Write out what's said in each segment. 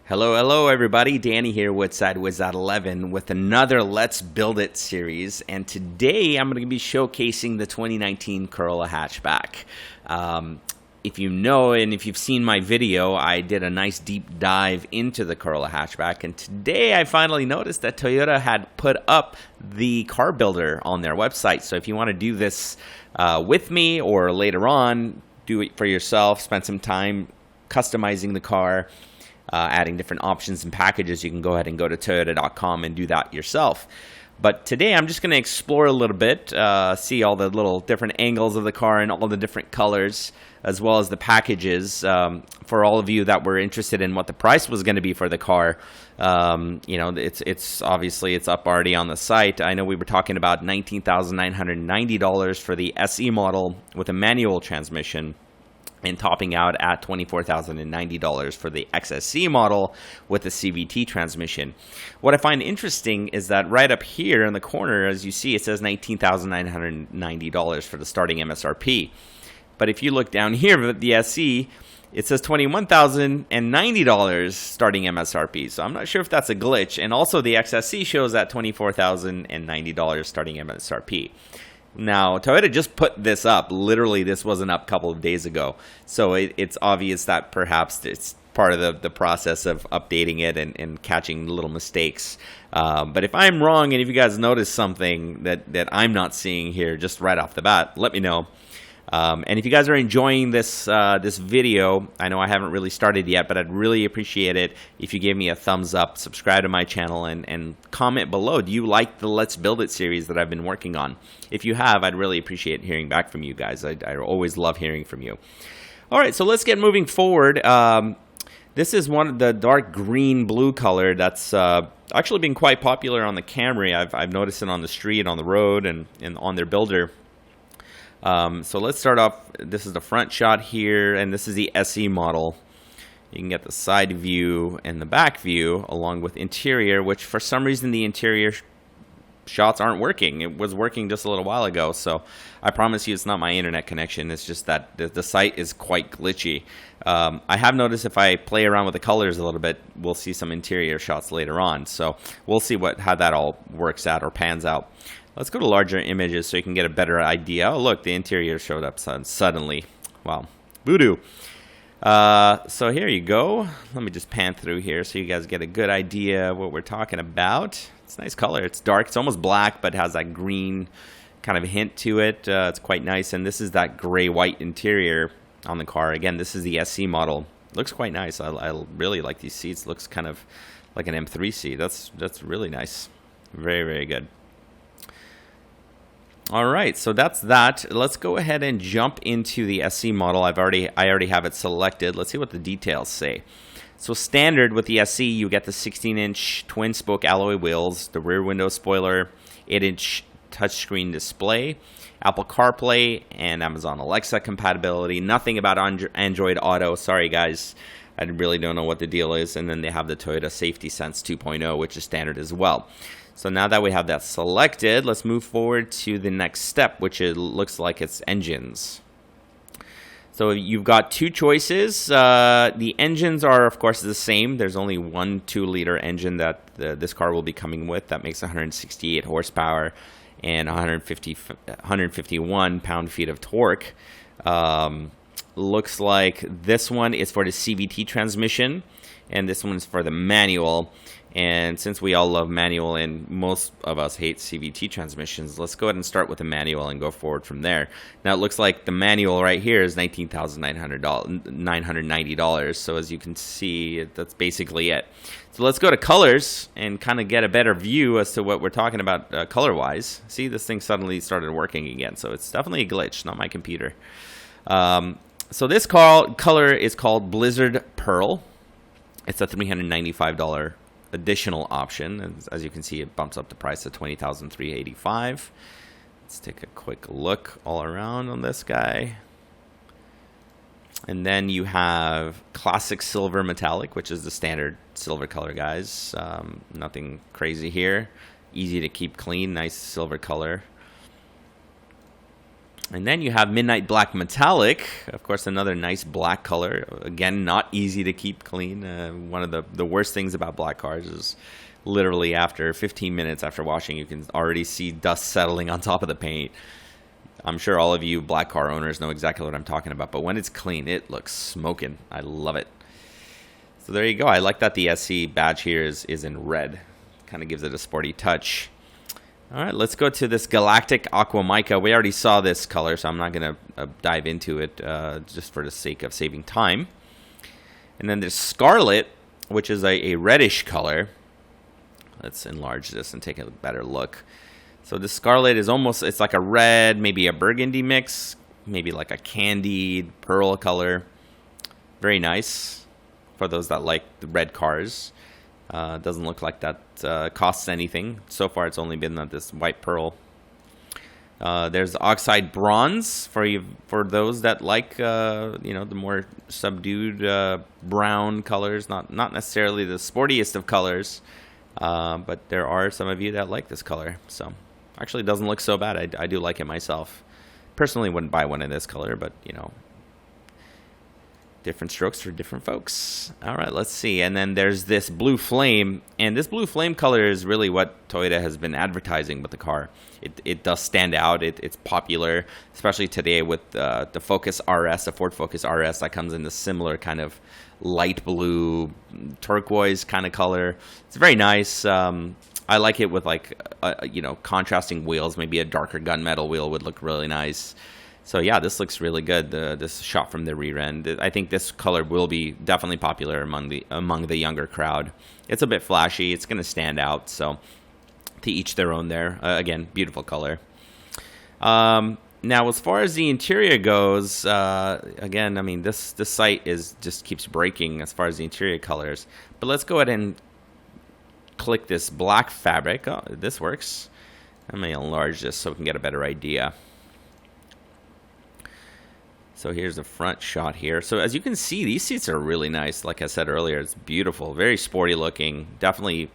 Hello everybody. Danny here with SideWizard11 with another Let's Build It series, and today I'm going to be showcasing the 2019 Corolla Hatchback. If you know and if you've seen my video, I did a nice deep dive into the Corolla Hatchback, and today I finally noticed that Toyota had put up the car builder on their website. So if you want to do this with me or later on, do it for yourself, spend some time customizing the car, adding different options and packages, you can go ahead and go to Toyota.com and do that yourself. But today I'm just going to explore a little bit, see all the little different angles of the car and all the different colors, as well as the packages. For all of you that were interested in what the price was going to be for the car, you know, it's obviously it's up already on the site. I know we were talking about $19,990 for the SE model with a manual transmission, and topping out at $24,090 for the XSE model with the Cvt transmission. What I find interesting is that right up here in the corner, as you see, it says $19,990 for the starting MSRP. But if you look down here at the SE, it says $21,090 starting MSRP. So I'm not sure if that's a glitch. And also the XSE shows at $24,090 starting MSRP. Now, Toyota just put this up. Literally, this wasn't up a couple of days ago. So it's obvious that perhaps it's part of the process of updating it and catching little mistakes. But if I'm wrong and if you guys notice something that I'm not seeing here just right off the bat, let me know. And if you guys are enjoying this this video, I know I haven't really started yet, but I'd really appreciate it if you gave me a thumbs up, subscribe to my channel, and comment below. Do you like the Let's Build It series that I've been working on? If you have, I'd really appreciate hearing back from you guys. I always love hearing from you. All right, so let's get moving forward. This is one of the dark green blue color that's actually been quite popular on the Camry. I've noticed it on the street, on the road, and on their builder. So let's start off. This is the front shot here, and this is the SE model. You can get the side view and the back view along with interior, which for some reason the interior shots aren't working. It was working just a little while ago, so I promise you it's not my internet connection. It's just that the site is quite glitchy. I have noticed if I play around with the colors a little bit, we'll see some interior shots later on. So we'll see how that all works out or pans out. Let's go to larger images so you can get a better idea. Oh, look, the interior showed up suddenly. Wow, voodoo. So here you go. Let me just pan through here so you guys get a good idea of what we're talking about. It's a nice color. It's dark. It's almost black, but has that green kind of hint to it. It's quite nice. And this is that gray-white interior on the car. Again, this is the SC model. Looks quite nice. I really like these seats. Looks kind of like an M3 seat. That's really nice. Very, very good. All right, so that's that. Let's go ahead and jump into the SC model. I already have it selected. Let's see what the details say. So standard with the SC, you get the 16-inch twin-spoke alloy wheels, the rear window spoiler, 8-inch touchscreen display, Apple CarPlay, and Amazon Alexa compatibility. Nothing about Android Auto. Sorry, guys. I really don't know what the deal is. And then they have the Toyota Safety Sense 2.0, which is standard as well. So now that we have that selected, let's move forward to the next step, which it looks like it's engines. So you've got two choices. The engines are, of course, the same. There's only one 2-liter engine that this car will be coming with that makes 168 horsepower and 151 pound-feet of torque. Looks like this one is for the Cvt transmission, and this one is for the manual. And since we all love manual and most of us hate Cvt transmissions, let's go ahead and start with the manual and go forward from there. Now it looks like the manual right here is $19,990. So as you can see, that's basically it. So let's go to colors and kind of get a better view as to what we're talking about color-wise. See, this thing suddenly started working again. So it's definitely a glitch, not my computer. So this color is called Blizzard Pearl. It's a $395 additional option. As you can see, it bumps up the price to $20,385. Let's take a quick look all around on this guy. And then you have Classic Silver Metallic, which is the standard silver color, guys. Nothing crazy here. Easy to keep clean, nice silver color. And then you have Midnight Black Metallic, of course, another nice black color. Again, not easy to keep clean. One of the worst things about black cars is literally after 15 minutes after washing, you can already see dust settling on top of the paint. I'm sure all of you black car owners know exactly what I'm talking about, but when it's clean, it looks smoking. I love it. So there you go. I like that the SE badge here is in red. Kind of gives it a sporty touch. All right, let's go to this Galactic Aqua Mica. We already saw this color, so I'm not going to dive into it just for the sake of saving time. And then there's Scarlet, which is a reddish color. Let's enlarge this and take a better look. So the Scarlet is almost, it's like a red, maybe a burgundy mix, maybe like a candied pearl color. Very nice for those that like the red cars. Doesn't look like that costs anything. So far, it's only been this white pearl. There's Oxide Bronze for those that like the more subdued brown colors. Not necessarily the sportiest of colors, but there are some of you that like this color. So actually, it doesn't look so bad. I do like it myself. Personally, wouldn't buy one in this color, but different strokes for different folks. All right, let's see. And then there's this Blue Flame. And this Blue Flame color is really what Toyota has been advertising with the car. It does stand out. It's popular, especially today with the Focus RS, the Ford Focus RS that comes in the similar kind of light blue, turquoise kind of color. It's very nice. I like it with contrasting wheels. Maybe a darker gunmetal wheel would look really nice. So yeah, this looks really good. This shot from the rear end. I think this color will be definitely popular among the younger crowd. It's a bit flashy. It's going to stand out. So to each their own there. Again, beautiful color. Now, as far as the interior goes, again, I mean this site just keeps breaking as far as the interior colors. But let's go ahead and click this black fabric. Oh, this works. I may enlarge this so we can get a better idea. So here's the front shot here. So as you can see, these seats are really nice. Like I said earlier, it's beautiful, very sporty looking. Definitely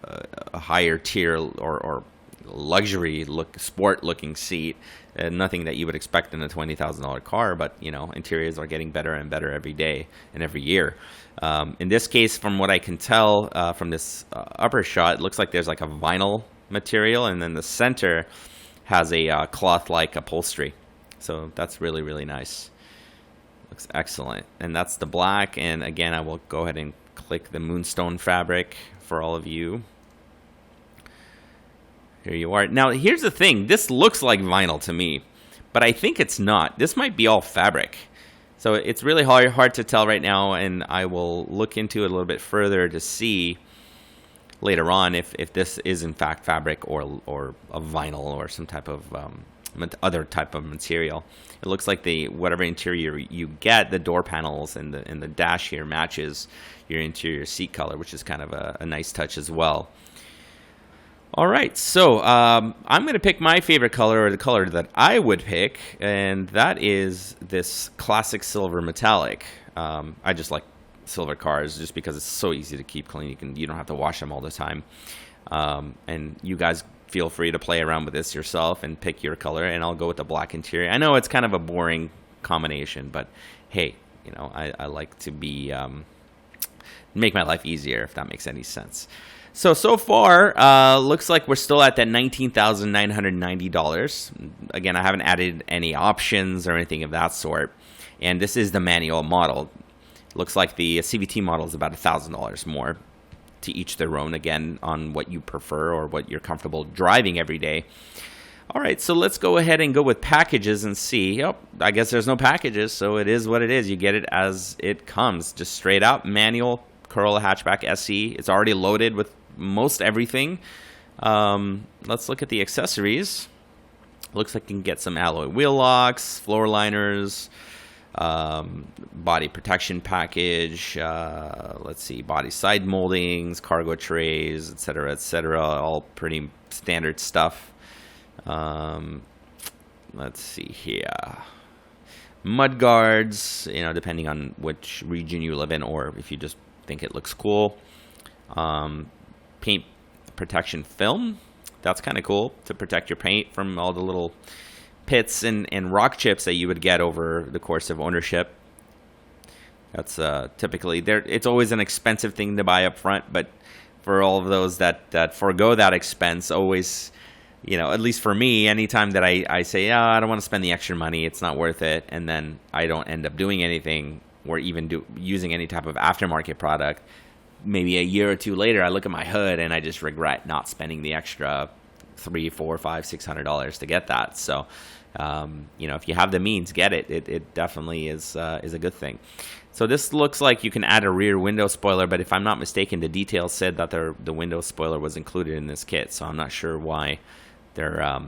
a higher tier or luxury sport looking seat. Nothing that you would expect in a $20,000 car, but interiors are getting better and better every day and every year. In this case, from what I can tell from this upper shot, it looks like there's like a vinyl material, and then the center has a cloth-like upholstery. So that's really, really nice. Looks excellent. And that's the black. And again, I will go ahead and click the Moonstone fabric for all of you. Here you are. Now, here's the thing. This looks like vinyl to me, but I think it's not. This might be all fabric. So it's really hard to tell right now, and I will look into it a little bit further to see later on if this is in fact fabric or a vinyl or some type of other type of material. It looks like whatever interior you get, the door panels and the dash here matches your interior seat color, which is kind of a nice touch as well. All right, so I'm going to pick my favorite color, or the color that I would pick, and that is this classic silver metallic. I just like silver cars just because it's so easy to keep clean. You don't have to wash them all the time. And you guys feel free to play around with this yourself and pick your color, and I'll go with the black interior. I know it's kind of a boring combination, but hey, I like to make my life easier, if that makes any sense. So far, looks like we're still at that $19,990. Again, I haven't added any options or anything of that sort. And this is the manual model. Looks like the CVT model is about $1,000 more. To each their own, again, on what you prefer or what you're comfortable driving every day. All right, so let's go ahead and go with packages and see. Oh, I guess there's no packages, so it is what it is. You get it as it comes, just straight out manual Corolla Hatchback SE. It's already loaded with most everything. Let's look at the accessories. Looks like you can get some alloy wheel locks, floor liners, body protection package, let's see, body side moldings, cargo trays, etc., all pretty standard stuff. Let's see here. Mud guards, depending on which region you live in, or if you just think it looks cool. Paint protection film. That's kind of cool to protect your paint from all the little pits and rock chips that you would get over the course of ownership. That's typically there. It's always an expensive thing to buy up front, but for all of those that forego that expense, always, at least for me, anytime that I say, I don't want to spend the extra money, it's not worth it, and then I don't end up doing anything or even using any type of aftermarket product, maybe a year or two later, I look at my hood and I just regret not spending the extra $300, $400, $500, $600 to get that. So, if you have the means, get it. It definitely is a good thing. So this looks like you can add a rear window spoiler, but if I'm not mistaken, the details said that the window spoiler was included in this kit. So I'm not sure why they're,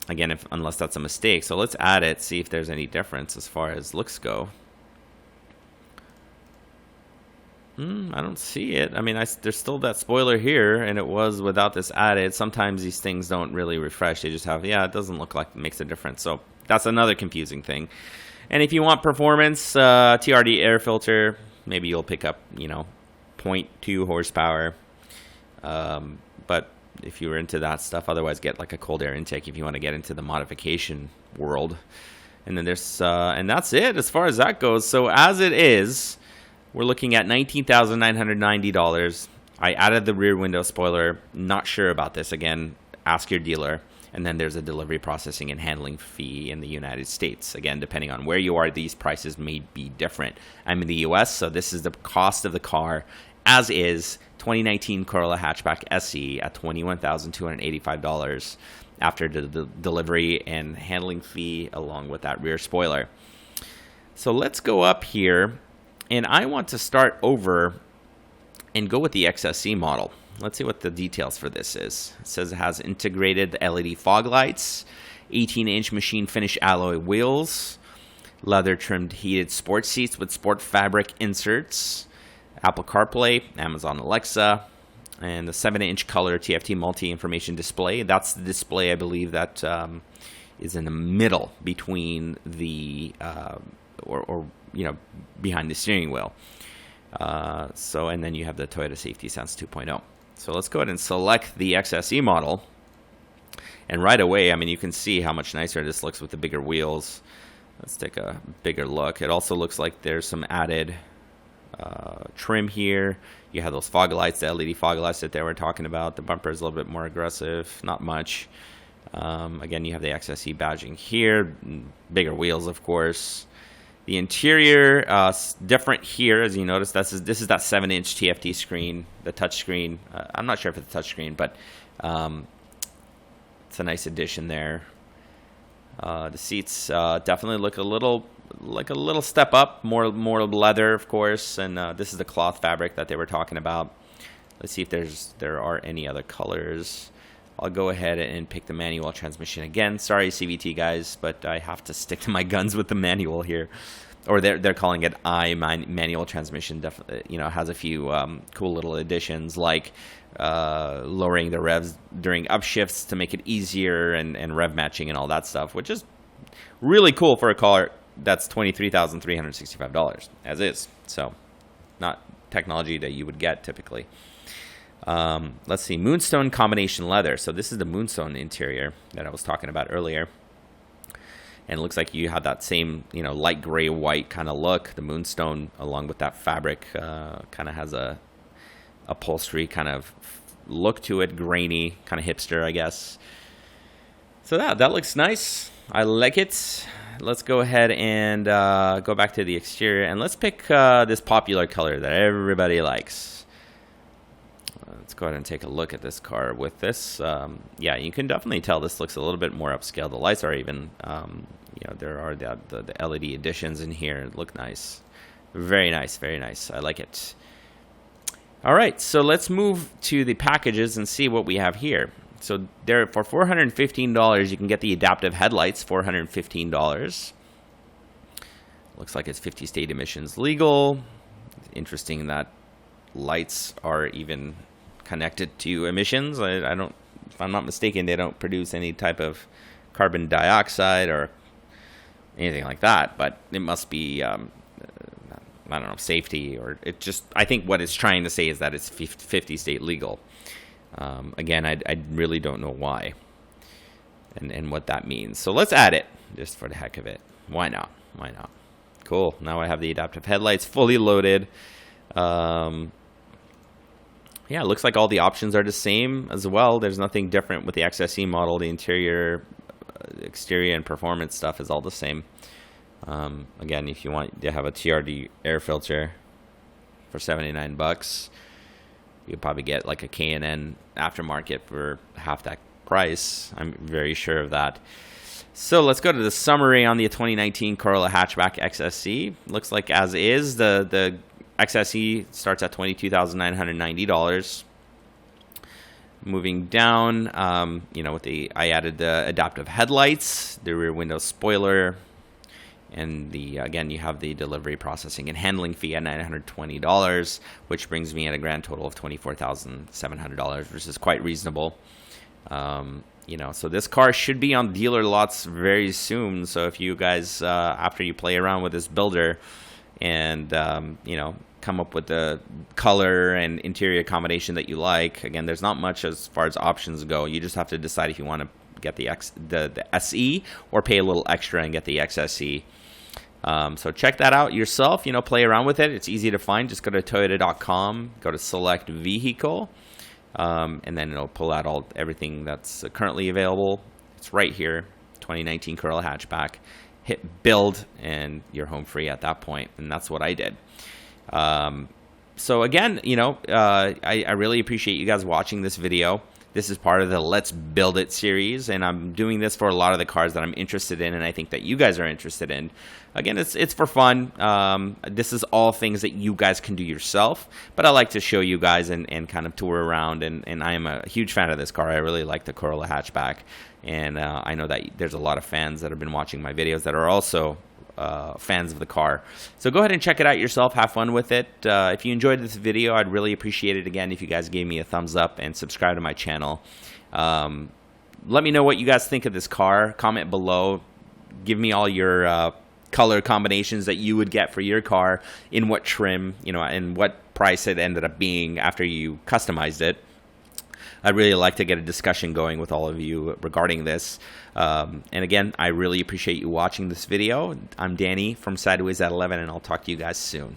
again, unless that's a mistake. So let's add it, see if there's any difference as far as looks go. I don't see it. I mean, there's still that spoiler here, and it was without this added. Sometimes these things don't really refresh. They just have, it doesn't look like it makes a difference. So that's another confusing thing. And if you want performance, TRD air filter, maybe you'll pick up, 0.2 horsepower. But if you were into that stuff, otherwise get like a cold air intake if you want to get into the modification world. And then there's, and that's it as far as that goes. So as it is, we're looking at $19,990. I added the rear window spoiler. Not sure about this. Again, ask your dealer. And then there's a delivery, processing, and handling fee in the United States. Again, depending on where you are, these prices may be different. I'm in the US, so this is the cost of the car as is. 2019 Corolla Hatchback SE at $21,285 after the delivery and handling fee along with that rear spoiler. So let's go up here. And I want to start over and go with the XSE model. Let's see what the details for this is. It says it has integrated LED fog lights, 18-inch machine finish alloy wheels, leather-trimmed heated sports seats with sport fabric inserts, Apple CarPlay, Amazon Alexa, and the 7-inch color TFT multi-information display. That's the display, I believe, that is in the middle between the behind the steering wheel. And then you have the Toyota Safety Sense 2.0. So let's go ahead and select the XSE model. And right away, I mean, you can see how much nicer this looks with the bigger wheels. Let's take a bigger look. It also looks like there's some added trim here. You have those fog lights, the LED fog lights that they were talking about. The bumper is a little bit more aggressive, not much. Again, you have the XSE badging here, bigger wheels, of course. The interior, different here, as you notice. This is that 7-inch TFT screen, the touch screen. I'm not sure if it's a touch screen, but it's a nice addition there. The seats definitely look a little step up, more leather, of course, and this is the cloth fabric that they were talking about. Let's see if there are any other colors. I'll go ahead and pick the manual transmission again. Sorry, CVT guys, but I have to stick to my guns with the manual here. Or they're calling it manual transmission. Definitely, has a few cool little additions like lowering the revs during upshifts to make it easier and rev matching and all that stuff, which is really cool for a car that's $23,365 as is. So, not technology that you would get typically. Let's see, Moonstone combination leather. So this is the Moonstone interior that I was talking about earlier. And it looks like you have that same, light gray white kind of look. The Moonstone, along with that fabric, kind of has a upholstery kind of look to it, grainy, kind of hipster, I guess. So that looks nice. I like it. Let's go ahead and go back to the exterior. And let's pick this popular color that everybody likes. Let's go ahead and take a look at this car with this. Yeah, you can definitely tell this looks a little bit more upscale. The lights are even, there are the LED additions in here. Look nice. Very nice, very nice. I like it. All right, so let's move to the packages and see what we have here. So there, for $415, you can get the adaptive headlights, $415. Looks like it's 50 state emissions legal. Interesting that lights are even connected to emissions. I don't, if I'm not mistaken, they don't produce any type of carbon dioxide or anything like that, but it must be, I don't know, safety, or it just, I think what it's trying to say is that it's 50 state legal. Again, I really don't know why. and what that means. So let's add it just for the heck of it. Why not? Why not? Cool. Now I have the adaptive headlights fully loaded. Yeah, it looks like all the options are the same as well. There's nothing different with the XSE model. The interior, exterior, and performance stuff is all the same. Again, if you want to have a TRD air filter for $79, you'll probably get like a K&N aftermarket for half that price. I'm very sure of that. So let's go to the summary on the 2019 Corolla Hatchback XSE. Looks like as is, the XSE starts at $22,990. Moving down, you know, I added the adaptive headlights, the rear window spoiler, and again, you have the delivery, processing, and handling fee at $920, which brings me at a grand total of $24,700, which is quite reasonable. You know, so this car should be on dealer lots very soon. So if you guys, after you play around with this builder and, you know, come up with the color and interior combination that you like, again, there's not much as far as options go. You just have to decide if you want to get the SE or pay a little extra and get the XSE. So check that out yourself, you know, play around with it. It's easy to find. Just go to toyota.com, go to select vehicle, and then it'll pull out everything that's currently available. It's right here, 2019 Corolla Hatchback. Hit build and you're home free at that point, and that's what I did. So again, you know, I really appreciate you guys watching this video. This is part of the Let's Build It series, and I'm doing this for a lot of the cars that I'm interested in, and I think that you guys are interested in. Again, it's for fun. This is all things that you guys can do yourself, but I like to show you guys and kind of tour around, and I am a huge fan of this car. I really like the Corolla Hatchback, and I know that there's a lot of fans that have been watching my videos that are also fans of the car. So go ahead and check it out yourself. Have fun with it. If you enjoyed this video, I'd really appreciate it again if you guys gave me a thumbs up and subscribe to my channel. Let me know what you guys think of this car. Comment below. Give me all your color combinations that you would get for your car, in what trim, you know, and what price it ended up being after you customized it. I'd really like to get a discussion going with all of you regarding this. And again, I really appreciate you watching this video. I'm Danny from Sideways at 11, and I'll talk to you guys soon.